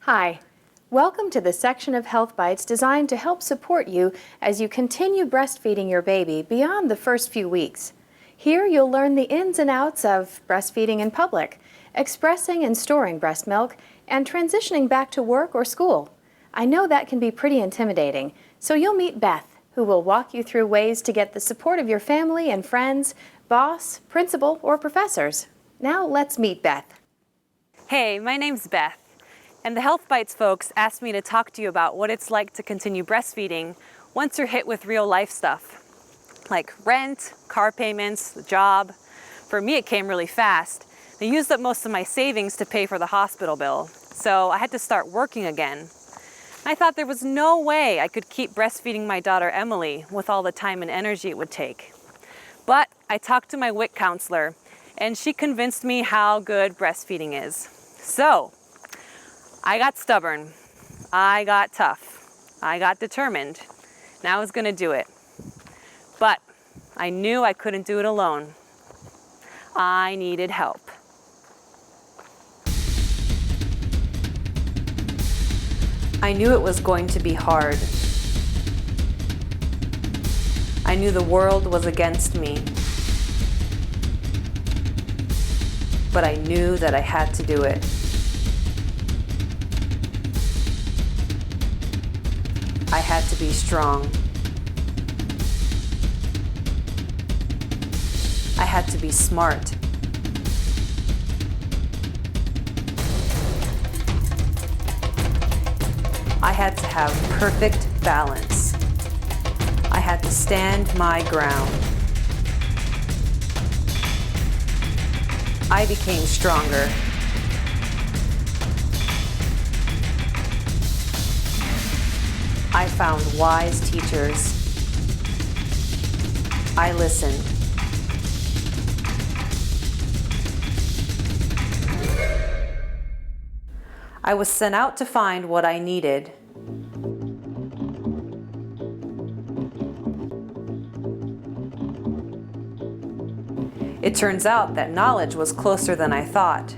Hi, welcome to the section of Health Bites designed to help support you as you continue breastfeeding your baby beyond the first few weeks. Here you'll learn the ins and outs of breastfeeding in public, expressing and storing breast milk, and transitioning back to work or school. I know that can be pretty intimidating, so you'll meet Beth, who will walk you through ways to get the support of your family and friends, boss, principal, or professors. Now let's meet Beth. Hey, my name's Beth, and the Health Bites folks asked me to talk to you about what it's like to continue breastfeeding once you're hit with real life stuff, like rent, car payments, the job. For me, it came really fast. I used up most of my savings to pay for the hospital bill, so I had to start working again. I thought there was no way I could keep breastfeeding my daughter Emily with all the time and energy it would take. But I talked to my WIC counselor, and she convinced me how good breastfeeding is. So, I got stubborn, I got tough, I got determined, and I was gonna do it. But I knew I couldn't do it alone. I needed help. I knew it was going to be hard. I knew the world was against me. But I knew that I had to do it. I had to be strong. I had to be smart. I had to have perfect balance. I had to stand my ground. I became stronger. I found wise teachers. I listened. I was sent out to find what I needed. It turns out that knowledge was closer than I thought.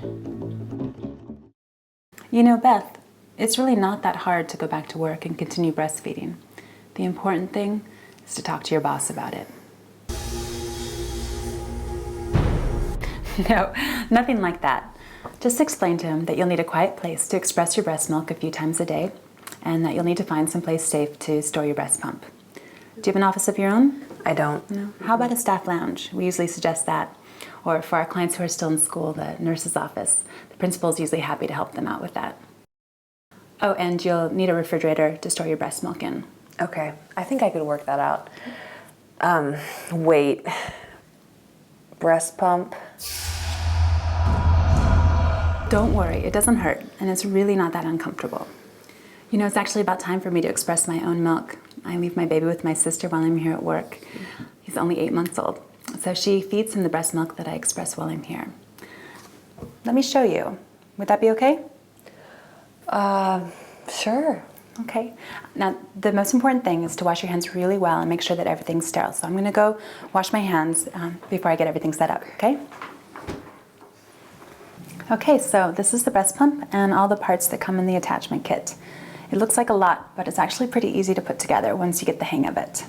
You know, Beth, it's really not that hard to go back to work and continue breastfeeding. The important thing is to talk to your boss about it. No, nothing like that. Just explain to him that you'll need a quiet place to express your breast milk a few times a day, and that you'll need to find someplace safe to store your breast pump. Do you have an office of your own? I don't. No. How about a staff lounge? We usually suggest that. Or for our clients who are still in school, the nurse's office. The principal is usually happy to help them out with that. Oh, and you'll need a refrigerator to store your breast milk in. Okay, I think I could work that out. Wait. Breast pump? Don't worry, it doesn't hurt, and it's really not that uncomfortable. You know, it's actually about time for me to express my own milk. I leave my baby with my sister while I'm here at work. He's only 8 months old. So she feeds him the breast milk that I express while I'm here. Let me show you. Would that be okay? Sure. Okay. Now, the most important thing is to wash your hands really well and make sure that everything's sterile. So I'm going to go wash my hands before I get everything set up, okay? Okay, so this is the breast pump and all the parts that come in the attachment kit. It looks like a lot, but it's actually pretty easy to put together once you get the hang of it.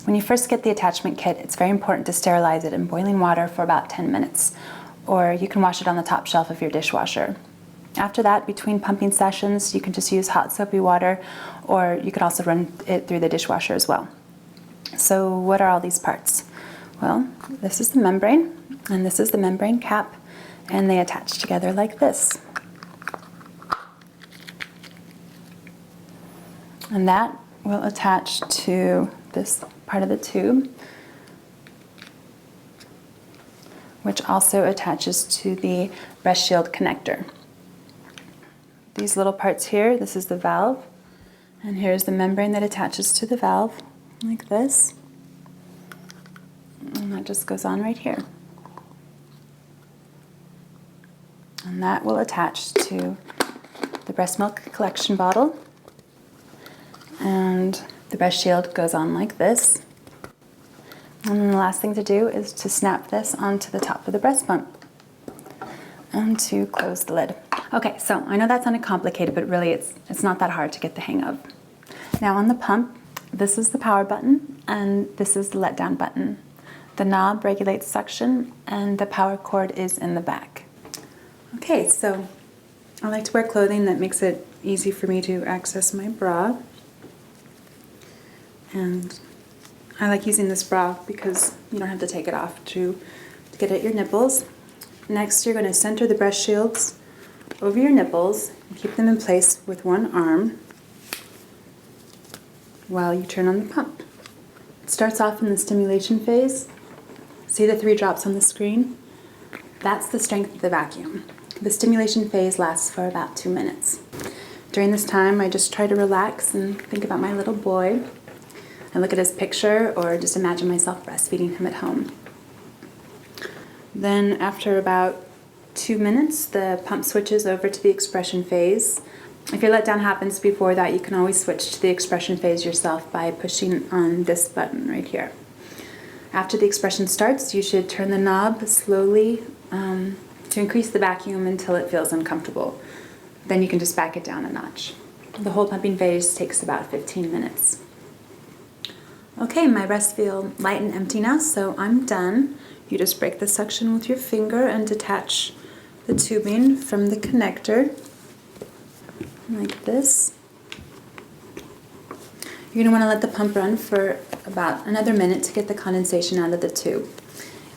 When you first get the attachment kit, it's very important to sterilize it in boiling water for about 10 minutes, or you can wash it on the top shelf of your dishwasher. After that, between pumping sessions, you can just use hot soapy water, or you could also run it through the dishwasher as well. So what are all these parts? Well, this is the membrane, and this is the membrane cap, and they attach together like this. And that will attach to this part of the tube, which also attaches to the breast shield connector. These little parts here, this is the valve, and here's the membrane that attaches to the valve, like this. And that just goes on right here. And that will attach to the breast milk collection bottle. And the breast shield goes on like this. And then the last thing to do is to snap this onto the top of the breast pump and to close the lid. Okay, so I know that sounded complicated, but really it's not that hard to get the hang of. Now on the pump, this is the power button and this is the letdown button. The knob regulates suction and the power cord is in the back. Okay, so I like to wear clothing that makes it easy for me to access my bra. And I like using this bra because you don't have to take it off to get at your nipples. Next, you're going to center the breast shields over your nipples and keep them in place with one arm while you turn on the pump. It starts off in the stimulation phase. See the 3 drops on the screen? That's the strength of the vacuum. The stimulation phase lasts for about 2 minutes. During this time, I just try to relax and think about my little boy. I look at his picture or just imagine myself breastfeeding him at home. Then after about 2 minutes, the pump switches over to the expression phase. If your letdown happens before that, you can always switch to the expression phase yourself by pushing on this button right here. After the expression starts, you should turn the knob slowly to increase the vacuum until it feels uncomfortable. Then you can just back it down a notch. The whole pumping phase takes about 15 minutes. Okay, my breasts feel light and empty now, so I'm done. You just break the suction with your finger and detach the tubing from the connector, like this. You're going to want to let the pump run for about another minute to get the condensation out of the tube.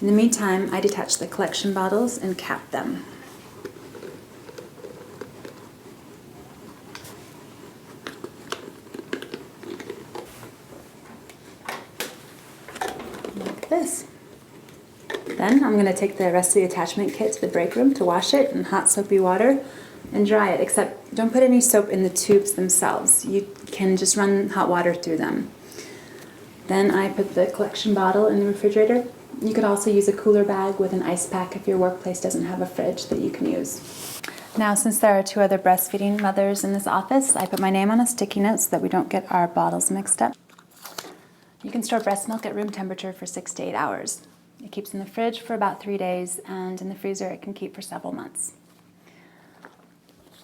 In the meantime, I detach the collection bottles and cap them. Like this. Then I'm going to take the rest of the attachment kit to the break room to wash it in hot soapy water and dry it, except don't put any soap in the tubes themselves. You can just run hot water through them. Then I put the collection bottle in the refrigerator. You could also use a cooler bag with an ice pack if your workplace doesn't have a fridge that you can use. Now, since there are 2 other breastfeeding mothers in this office, I put my name on a sticky note so that we don't get our bottles mixed up. You can store breast milk at room temperature for 6 to 8 hours. It keeps in the fridge for about 3 days, and in the freezer it can keep for several months.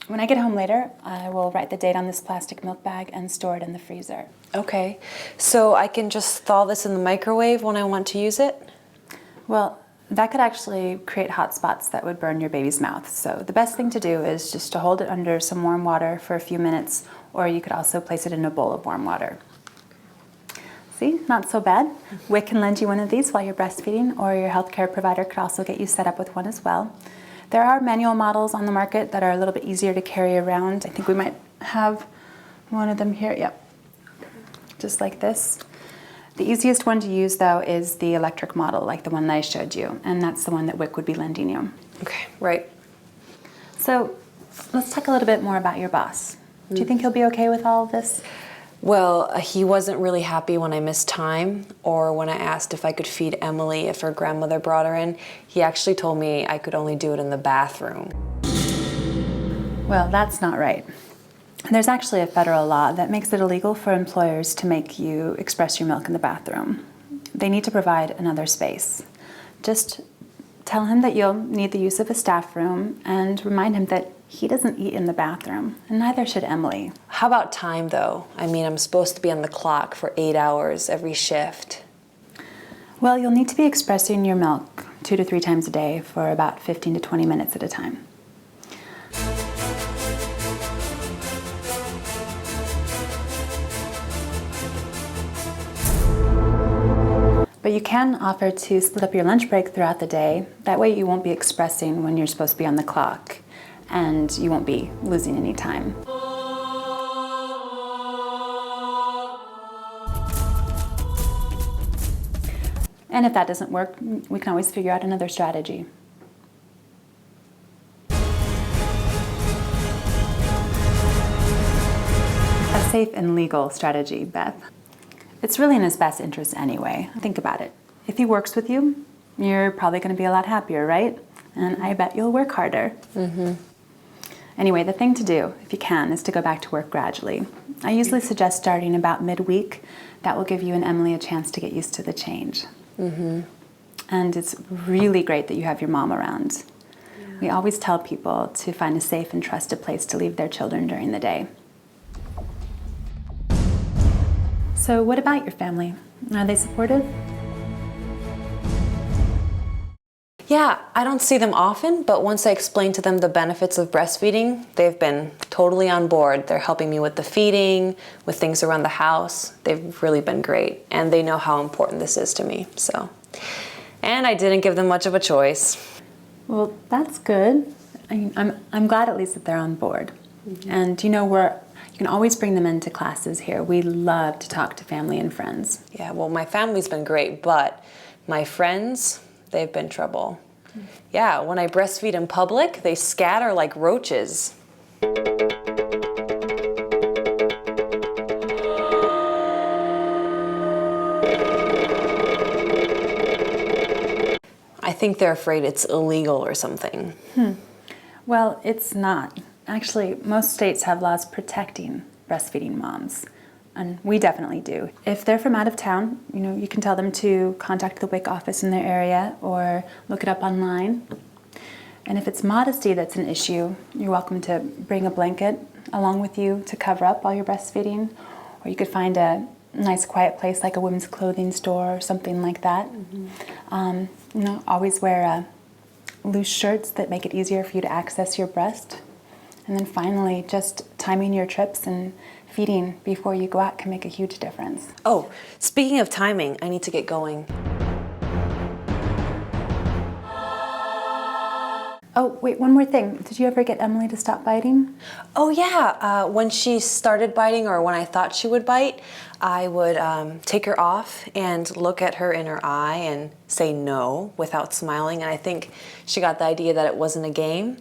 When I get home later, I will write the date on this plastic milk bag and store it in the freezer. Okay, so I can just thaw this in the microwave when I want to use it? Well, that could actually create hot spots that would burn your baby's mouth. So the best thing to do is just to hold it under some warm water for a few minutes, or you could also place it in a bowl of warm water. See, not so bad. WIC can lend you one of these while you're breastfeeding, or your healthcare provider could also get you set up with one as well. There are manual models on the market that are a little bit easier to carry around. I think we might have one of them here. Yep, just like this. The easiest one to use, though, is the electric model, like the one that I showed you, and that's the one that WIC would be lending you. Okay, right. So let's talk a little bit more about your boss. Do you think he'll be okay with all of this? Well, he wasn't really happy when I missed time or when I asked if I could feed Emily if her grandmother brought her in. He actually told me I could only do it in the bathroom. Well, that's not right. There's actually a federal law that makes it illegal for employers to make you express your milk in the bathroom. They need to provide another space. Just tell him that you'll need the use of a staff room and remind him that he doesn't eat in the bathroom, and neither should Emily. How about time, though? I mean, I'm supposed to be on the clock for 8 hours every shift. Well, you'll need to be expressing your milk 2 to 3 times a day for about 15 to 20 minutes at a time. But you can offer to split up your lunch break throughout the day. That way you won't be expressing when you're supposed to be on the clock, and you won't be losing any time. And if that doesn't work, we can always figure out another strategy. A safe and legal strategy, Beth. It's really in his best interest anyway. Think about it. If he works with you, you're probably going to be a lot happier, right? And I bet you'll work harder. Anyway, the thing to do, if you can, is to go back to work gradually. I usually suggest starting about midweek. That will give you and Emily a chance to get used to the change. And it's really great that you have your mom around. We always tell people to find a safe and trusted place to leave their children during the day. So what about your family? Are they supportive? Yeah, I don't see them often, but once I explain to them the benefits of breastfeeding, they've been totally on board. They're helping me with the feeding, with things around the house. They've really been great, and they know how important this is to me, so. And I didn't give them much of a choice. Well, that's good. I'm glad at least that they're on board. And you know, you can always bring them into classes here. We love to talk to family and friends. Yeah, well, my family's been great, but my friends, they've been trouble. Yeah, when I breastfeed in public, they scatter like roaches. I think they're afraid it's illegal or something. Well, it's not. Actually, most states have laws protecting breastfeeding moms, and we definitely do. If they're from out of town, you know, you can tell them to contact the WIC office in their area or look it up online. And if it's modesty that's an issue, you're welcome to bring a blanket along with you to cover up while you're breastfeeding, or you could find a nice quiet place like a women's clothing store or something like that. You know, always wear loose shirts that make it easier for you to access your breast. And then finally, just timing your trips and feeding before you go out can make a huge difference. Oh, speaking of timing, I need to get going. Oh, wait, one more thing. Did you ever get Emily to stop biting? Oh yeah, when she started biting, or when I thought she would bite, I would take her off and look at her in her eye and say no without smiling, and I think she got the idea that it wasn't a game.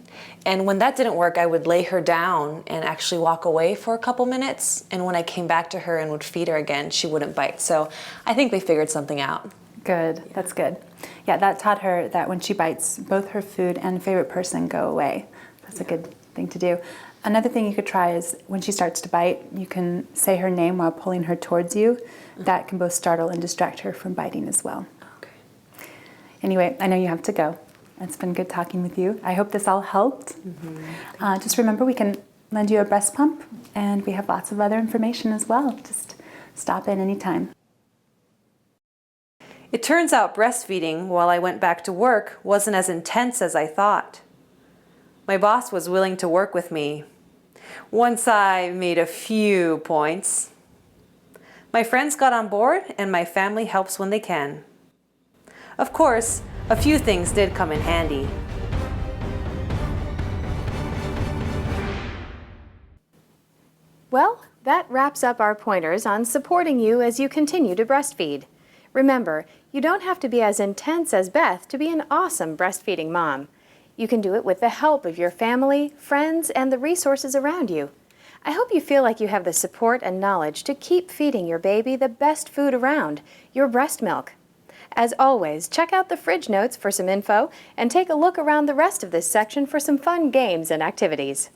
And when that didn't work, I would lay her down and actually walk away for a couple minutes, and when I came back to her and would feed her again, she wouldn't bite. So I think they figured something out. Good, that's good. Yeah, that taught her that when she bites, both her food and favorite person go away. That's a good thing to do. Another thing you could try is when she starts to bite, you can say her name while pulling her towards you. That can both startle and distract her from biting as well. Okay. Anyway, I know you have to go. It's been good talking with you. I hope this all helped. Just remember, we can lend you a breast pump, and we have lots of other information as well. Just stop in anytime. It turns out breastfeeding while I went back to work wasn't as intense as I thought. My boss was willing to work with me once I made a few points. My friends got on board, and my family helps when they can. Of course, a few things did come in handy. Well, that wraps up our pointers on supporting you as you continue to breastfeed. Remember, you don't have to be as intense as Beth to be an awesome breastfeeding mom. You can do it with the help of your family, friends, and the resources around you. I hope you feel like you have the support and knowledge to keep feeding your baby the best food around, your breast milk. As always, check out the fridge notes for some info and take a look around the rest of this section for some fun games and activities.